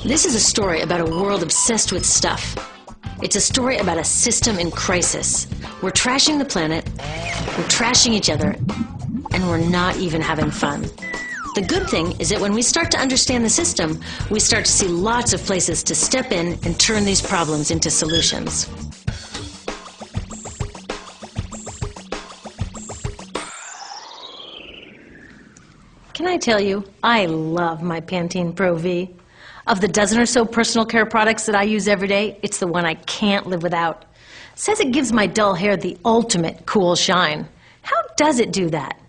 This is a story about a world obsessed with stuff. It's a story about a system in crisis. We're trashing the planet, we're trashing each other, and we're not even having fun. The good thing is that when we start to understand the system, we start to see lots of places to step in and turn these problems into solutions. Can I tell you, I love my Pantene Pro V. Of the dozen or so personal care products that I use every day, it's the one I can't live without. It says it gives my dull hair the ultimate cool shine. How does it do that?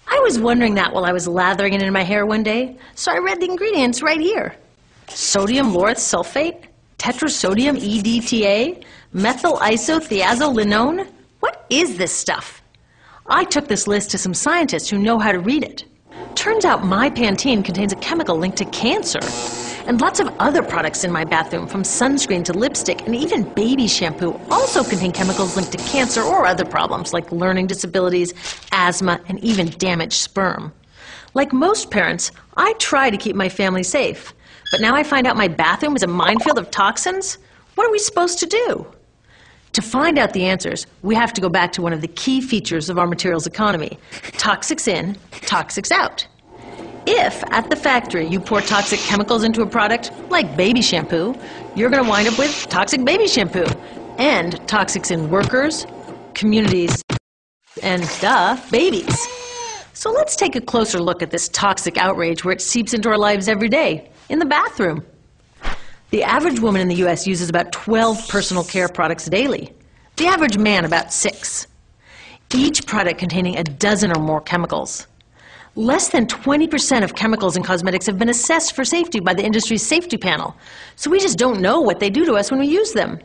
I was wondering that while I was lathering it in my hair one day, so I read the ingredients right here. Sodium lauryl sulfate, tetrasodium EDTA, methyl isothiazolinone. What is this stuff? I took this list to some scientists who know how to read it. Turns out my Pantene contains a chemical linked to cancer. And lots of other products in my bathroom, from sunscreen to lipstick and even baby shampoo, also contain chemicals linked to cancer or other problems like learning disabilities, asthma, and even damaged sperm. Like most parents, I try to keep my family safe. But now I find out my bathroom is a minefield of toxins? What are we supposed to do? To find out the answers, we have to go back to one of the key features of our materials economy: toxics in, toxics out. If, at the factory, you pour toxic chemicals into a product, like baby shampoo, you're going to wind up with toxic baby shampoo, and toxics in workers, communities, and, babies. So let's take a closer look at this toxic outrage where it seeps into our lives every day, in the bathroom. The average woman in the U.S. uses about 12 personal care products daily. The average man about 6. Each product containing a dozen or more chemicals. Less than 20% of chemicals in cosmetics have been assessed for safety by the industry's safety panel, so we just don't know what they do to us when we use them.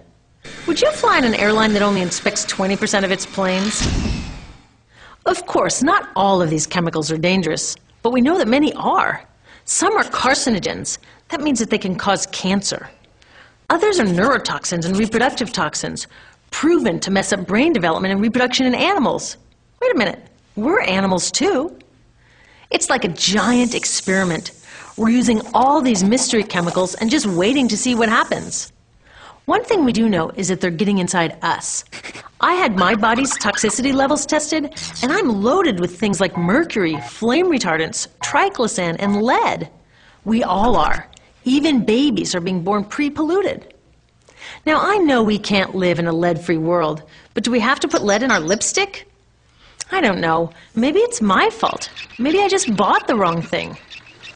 Would you fly in an airline that only inspects 20% of its planes? Of course, not all of these chemicals are dangerous, but we know that many are. Some are carcinogens. That means that they can cause cancer. Others are neurotoxins and reproductive toxins, proven to mess up brain development and reproduction in animals. Wait a minute, we're animals too. It's like a giant experiment. We're using all these mystery chemicals and just waiting to see what happens. One thing we do know is that they're getting inside us. I had my body's toxicity levels tested, and I'm loaded with things like mercury, flame retardants, triclosan, and lead. We all are. Even babies are being born pre-polluted. Now, I know we can't live in a lead-free world, but do we have to put lead in our lipstick? I don't know. Maybe it's my fault. Maybe I just bought the wrong thing.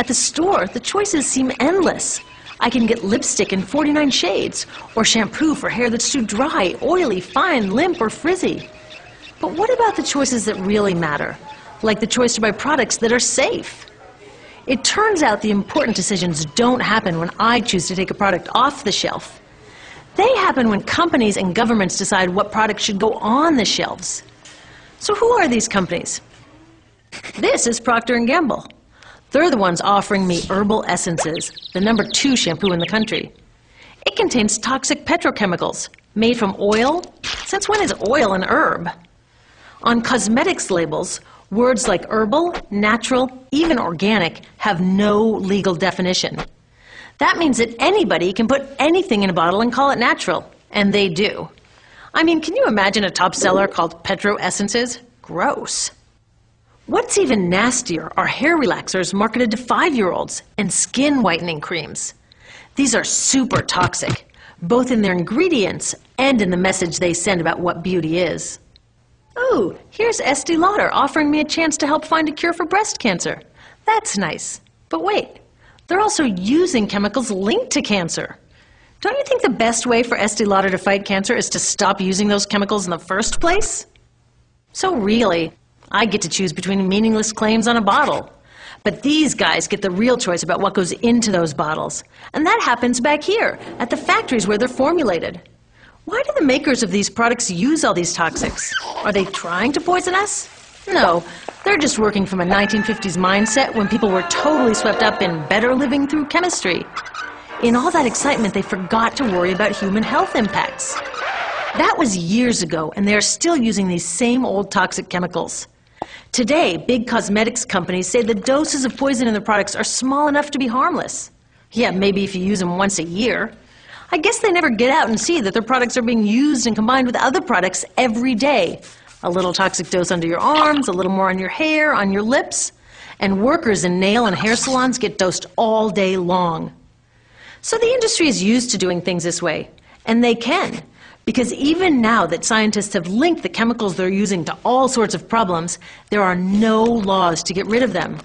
At the store, the choices seem endless. I can get lipstick in 49 shades, or shampoo for hair that's too dry, oily, fine, limp, or frizzy. But what about the choices that really matter? Like the choice to buy products that are safe? It turns out the important decisions don't happen when I choose to take a product off the shelf. They happen when companies and governments decide what products should go on the shelves. So who are these companies? This is Procter & Gamble. They're the ones offering me Herbal Essences, the #2 shampoo in the country. It contains toxic petrochemicals made from oil. Since when is oil an herb? On cosmetics labels, words like herbal, natural, even organic have no legal definition. That means that anybody can put anything in a bottle and call it natural, and they do. I mean, can you imagine a top seller called Petro Essences? Gross. What's even nastier are hair relaxers marketed to 5-year-olds and skin whitening creams. These are super toxic, both in their ingredients and in the message they send about what beauty is. Oh, here's Estee Lauder offering me a chance to help find a cure for breast cancer. That's nice. But wait, they're also using chemicals linked to cancer. Don't you think the best way for Estee Lauder to fight cancer is to stop using those chemicals in the first place? So really, I get to choose between meaningless claims on a bottle. But these guys get the real choice about what goes into those bottles. And that happens back here, at the factories where they're formulated. Why do the makers of these products use all these toxics? Are they trying to poison us? No, they're just working from a 1950s mindset when people were totally swept up in better living through chemistry. In all that excitement, they forgot to worry about human health impacts. That was years ago, and they are still using these same old toxic chemicals. Today, big cosmetics companies say the doses of poison in their products are small enough to be harmless. Yeah, maybe if you use them once a year. I guess they never get out and see that their products are being used and combined with other products every day. A little toxic dose under your arms, a little more on your hair, on your lips. And workers in nail and hair salons get dosed all day long. So the industry is used to doing things this way, and they can. Because even now that scientists have linked the chemicals they're using to all sorts of problems, there are no laws to get rid of them.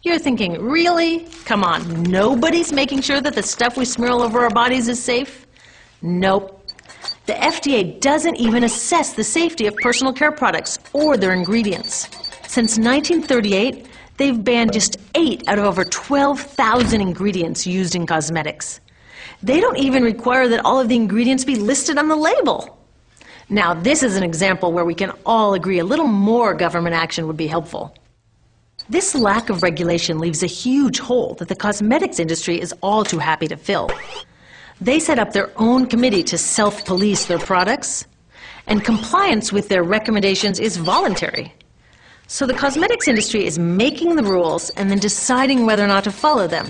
You're thinking, really? Come on, nobody's making sure that the stuff we smear all over our bodies is safe? Nope. The FDA doesn't even assess the safety of personal care products or their ingredients. Since 1938, they've banned just 8 out of over 12,000 ingredients used in cosmetics. They don't even require that all of the ingredients be listed on the label. Now, this is an example where we can all agree a little more government action would be helpful. This lack of regulation leaves a huge hole that the cosmetics industry is all too happy to fill. They set up their own committee to self-police their products, and compliance with their recommendations is voluntary. So the cosmetics industry is making the rules and then deciding whether or not to follow them.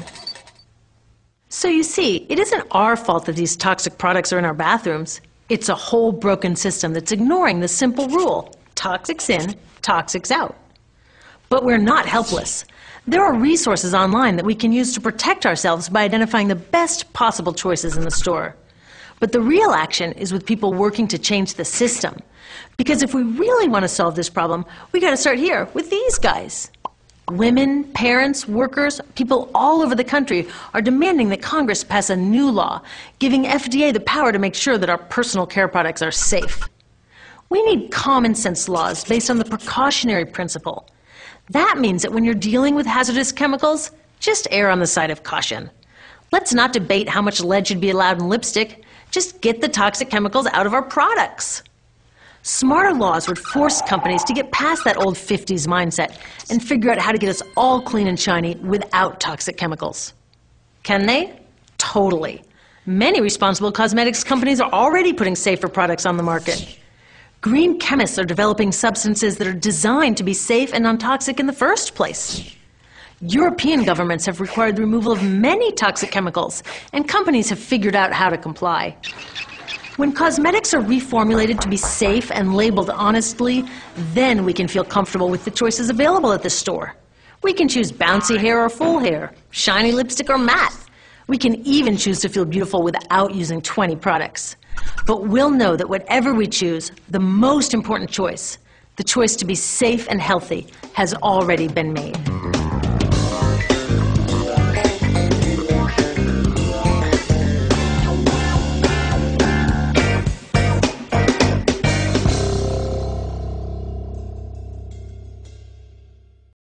So you see, it isn't our fault that these toxic products are in our bathrooms. It's a whole broken system that's ignoring the simple rule: toxics in, toxics out. But we're not helpless. There are resources online that we can use to protect ourselves by identifying the best possible choices in the store. But the real action is with people working to change the system. Because if we really want to solve this problem, we got to start here with these guys. Women, parents, workers, people all over the country are demanding that Congress pass a new law, giving FDA the power to make sure that our personal care products are safe. We need common sense laws based on the precautionary principle. That means that when you're dealing with hazardous chemicals, just err on the side of caution. Let's not debate how much lead should be allowed in lipstick. Just get the toxic chemicals out of our products. Smarter laws would force companies to get past that old 50s mindset and figure out how to get us all clean and shiny without toxic chemicals. Can they? Totally. Many responsible cosmetics companies are already putting safer products on the market. Green chemists are developing substances that are designed to be safe and non-toxic in the first place. European governments have required the removal of many toxic chemicals, and companies have figured out how to comply. When cosmetics are reformulated to be safe and labeled honestly, then we can feel comfortable with the choices available at the store. We can choose bouncy hair or full hair, shiny lipstick or matte. We can even choose to feel beautiful without using 20 products. But we'll know that whatever we choose, the most important choice, the choice to be safe and healthy, has already been made.